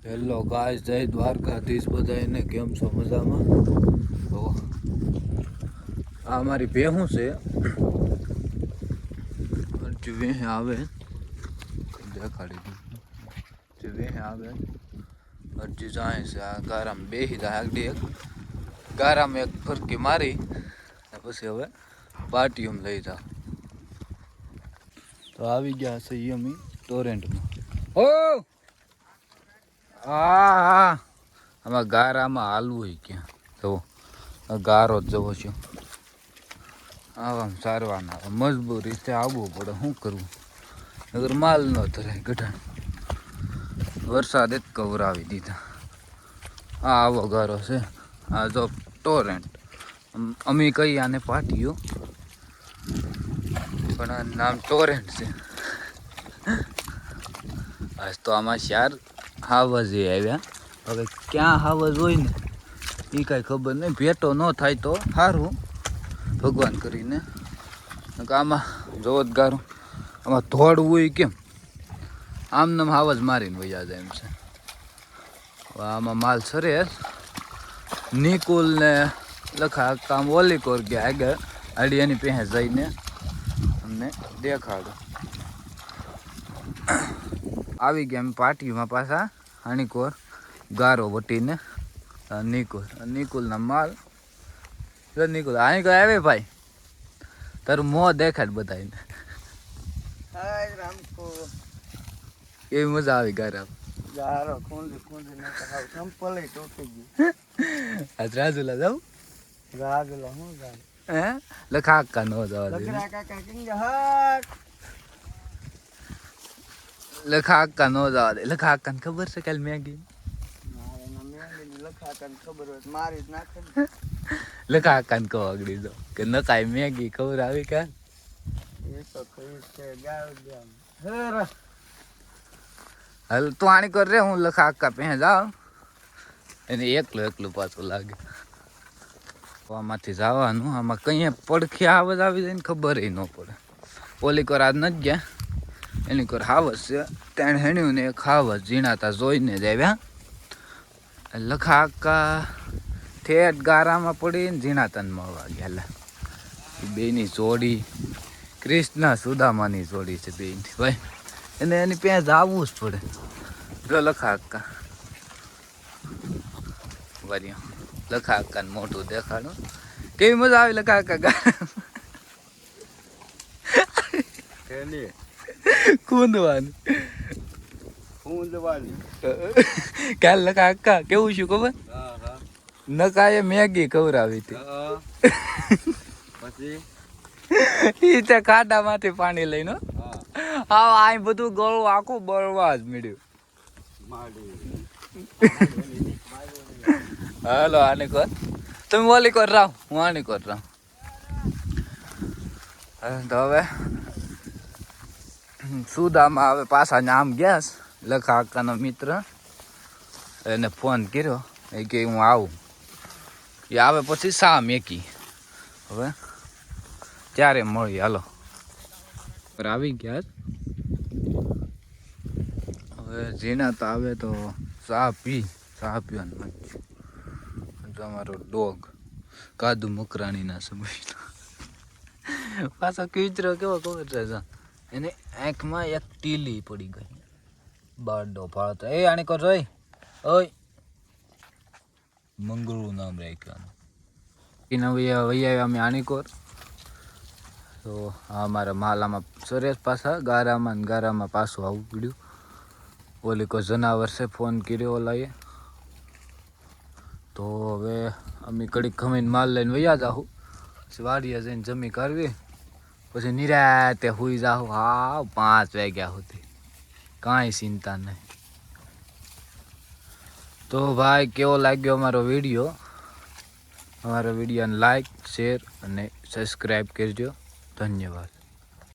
Hello guys, જય દ્વારકાધીશ બધાને. કેમ છો? મજામાં? તો આ મારી ભેહું છે. જે વેહ આવે દેખાડી જે વેહ આવે અરજી જાય છે. આ ગારામાં બેહી જાય આગળ એક ગારામાં એક ફરકી મારી પછી હવે પાટીયું લઈ જાવ. તો આવી ગયા છે અમે ટોરેન્ટમાં. ઓ હા, આમાં ગારામાં હાલવું હોય ક્યાં તો ગારો જ જવો છો. આવામાં સારવાના મજબૂરી રીતે આવવું પડે. શું કરવું? અગર માલ ન ધરાય ગઢાણ. વરસાદ જ કવરાવી દીધા. આ આવો ગારો છે. આ જો ટોરેન્ટ અમે કઈ આને પાટીયું, પણ આ નામ ટોરેન્ટ છે. આજ તો આમાં 4 હાવજ આવ્યા. હવે ક્યાં હાવજ હોય ને એ કાંઈ ખબર નહીં. ભેટો ન થાય તો સારું ભગવાન કરીને. આમાં જોત ગારું આમાં ધોળવું હોય કેમ આમને હાવજ મારીને વયા જાય એમ છે. આમાં માલ સરે નિકુલ ને લખા કામ ઓલી કોર ગયા આગળ આડી એની પહે જઈને અમને દેખાડો. આવી ગયા અમે પાટીમાં પાછા હાણીકોર ગારો વટીને નિકુલના માલ નિકુલ હાણી કોઈ આવે ભાઈ તારું મોં દેખાડ બધાને. એવી મજા આવી ગારા ગારો સંપલ તૂટી ગયું. આજ રાજુલા જાઉં રાજુલા હું ગાય હે લખા કા નો જવા દે લખા કા નો જવા દે. લખા કાને ખબર છે કાલ મેગી ખબર હોય મારી જ નાખે. લખા કાને કહો આગળી દો કે નકાય મેગી ખબર આવી કા એ તો ખરી છે ગાય હાલ તું આણી કર રે. હું લખા આકા પહે જાઉં એને એકલું પાછું લાગે. આમાંથી જવાનું આમાં કઈ પડખે હાવજ આવી જાય ને ખબર ન પડે. ઓલી કોર આજ નથી ગયા એની કોર હાવજ છે. ત્યાં હેણ્યું ને એક હાવજ ઝીણાતા જોઈને જ આવ્યા. લખા આકા ઠેઠ ગારામાં પડીને ઝીણાતાને મળવા ગયા. બેની જોડી કૃષ્ણ સુદામાની જોડી છે બેની ભાઈ. એને એની ત્યાં આવવું જ પડે. જો લખા આકા વાર્યો લખા આકા મોટું દેખાડો. કેવી મજા આવી લખા આકા કૂદવાની કાલ લખા આકા કેવું છું ખબર નકાએ મેગી ખવડાવી હતી. પછી ત્યાં ખાડામાંથી પાણી લઈને હા આ બધું ગળું આખું બળવા જ મળ્યું. હાલો આને કર તમે ઓલી કર રાવ હું આની કર રાવ. તો હવે સુદામાં હવે પાછા આમ ગયા. લખા આકાનો મિત્ર એને ફોન કર્યો એ કે હું આવું. એ આવે પછી સા મેકી હવે ત્યારે મળી. હાલો આવી ગયા. હવે ઝીણા તો આવે તો ચા પીવાનું. અમારો ડોગ કાદુ મકરાણીના સમય પાછો કીચરો કેવો ખબર છે એને આંખમાં એક ટીલી પડી ગઈ. બારડો ફાળતો એ આણી કર જોઈ ઓય મંગળું નામ રાખ્યું. વૈયા અમે આણીકોર તો અમારા માલામાં સરેશ પાછા ગારામાં પાછું આવવું પડ્યું. ઓલી કોઈ જનાવર છે ફોન કર્યો ઓલાએ તો હવે અમે કડીક ખમીને માલ લઈને વૈયા જાઉં. પછી વાડીએ જઈને જમી કરવી પછી નિરાતે હુઈ જાઉં. હા 5 વાગ્યા સુધી કાંઈ ચિંતા નહીં. તો ભાઈ કેવો લાગ્યો અમારો વિડીયોને લાઈક શેર અને સબસ્ક્રાઈબ કરજો. ધન્યવાદ.